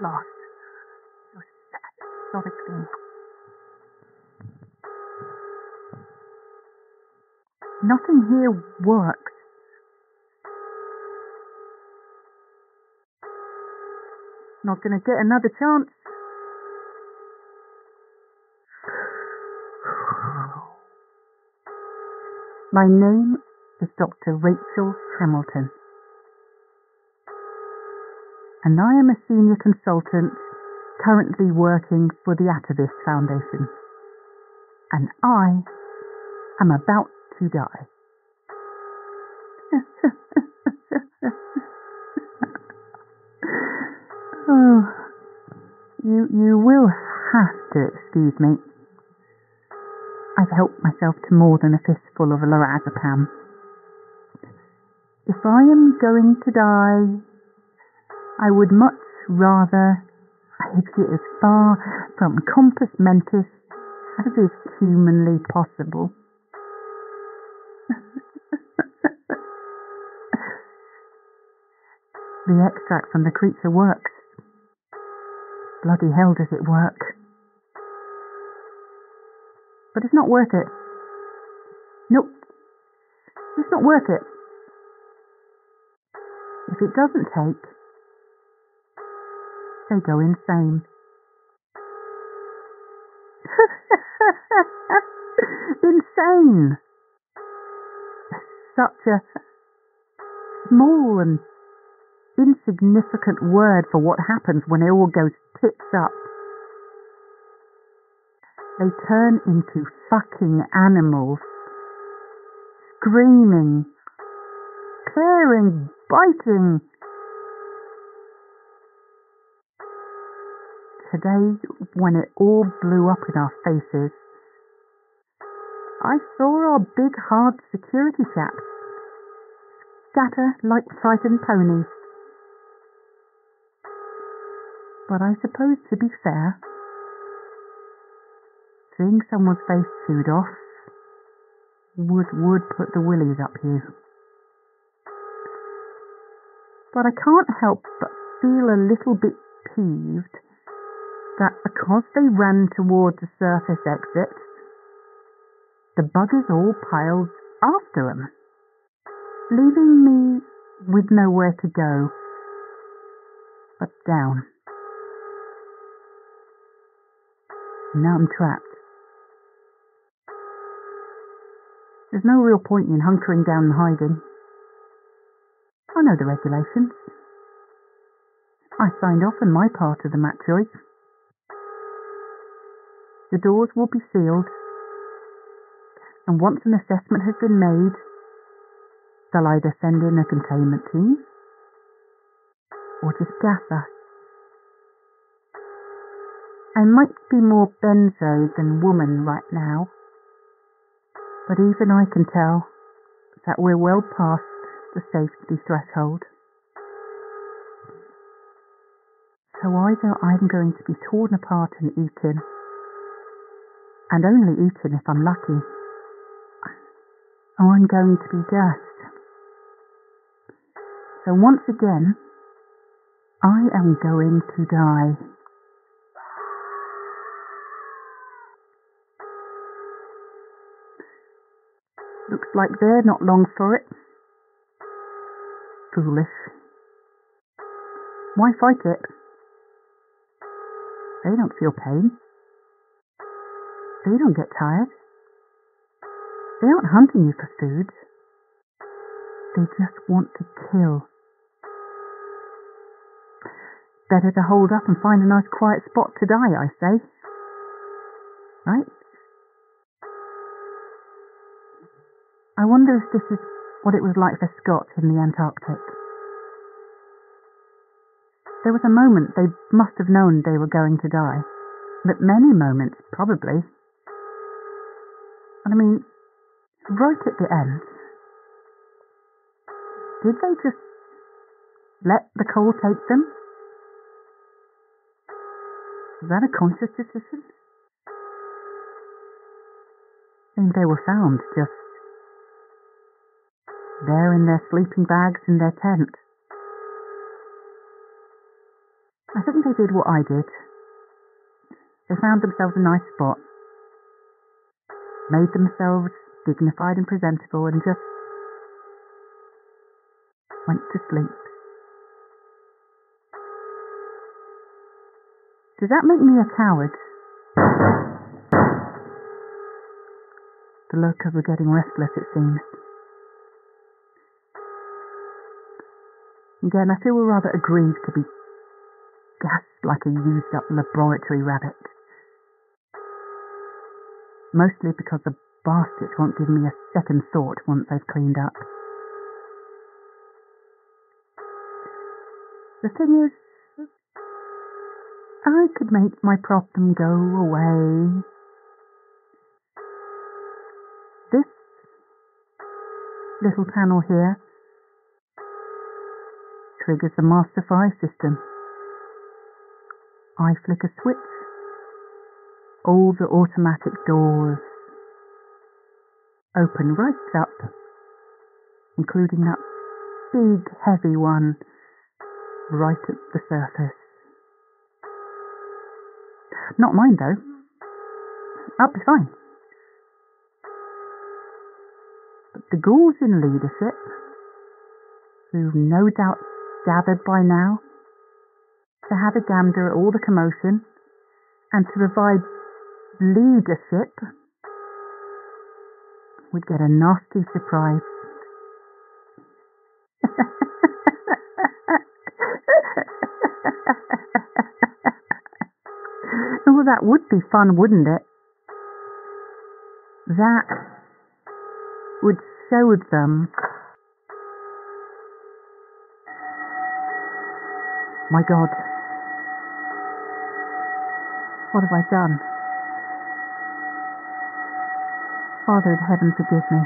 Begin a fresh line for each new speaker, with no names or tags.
lost. So sad, exotic thing. Nothing here works. Not gonna get another chance. My name is Dr. Rachel Hamilton, and I am a senior consultant currently working for the Atavist Foundation, and I am about to die. Oh, you will have to excuse me. I've helped myself to more than a fistful of lorazepam. If I am going to die, I would much rather get as far from compos mentis as is humanly possible. The extract from the creature works. Bloody hell does it work. But it's not worth it. Nope. It's not worth it. If it doesn't take, they go insane. Insane! Such a small and insignificant word for what happens when it all goes tits up. They turn into fucking animals, screaming, tearing, biting. Today, when it all blew up in our faces, I saw our big hard security chaps scatter like frightened ponies. But I suppose, to be fair, seeing someone's face chewed off would put the willies up you. But I can't help but feel a little bit peeved that because they ran towards the surface exit, the buggers all piled after them, leaving me with nowhere to go but down. Now I'm trapped. There's no real point in hunkering down and hiding. I know the regulations. I signed off on my part of the map choice. The doors will be sealed, and once an assessment has been made, they'll either send in a containment team or just gas us. I might be more benzo than woman right now, but even I can tell that we're well past the safety threshold. So either I'm going to be torn apart and eaten, and only eaten if I'm lucky, or I'm going to be gassed. So once again, I am going to die. Looks like they're not long for it. Foolish. Why fight it? They don't feel pain. They don't get tired. They aren't hunting you for food. They just want to kill. Better to hold up and find a nice quiet spot to die, I say. Right? I wonder if this is what it was like for Scott in the Antarctic. There was a moment they must have known they were going to die. But many moments, probably. And I mean, right at the end, did they just let the cold take them? Was that a conscious decision? I mean, they were found just there in their sleeping bags in their tent. I think they did what I did. They found themselves a nice spot, made themselves dignified and presentable, and just went to sleep. Does that make me a coward? The lurkers were getting restless, it seems. Again, I feel we're rather aggrieved to be gassed like a used-up laboratory rabbit. Mostly because the bastards won't give me a second thought once they've cleaned up. The thing is, I could make my problem go away. This little panel here triggers the Master 5 system. I flick a switch, all the automatic doors open right up, including that big heavy one right at the surface. Not mine though. I'll be fine. But the ghouls in leadership, who've no doubt gathered by now to have a gander at all the commotion and to provide leadership, would get a nasty surprise. Well, that would be fun, wouldn't it? That would show them, my God, what have I done? Father in heaven, forgive me.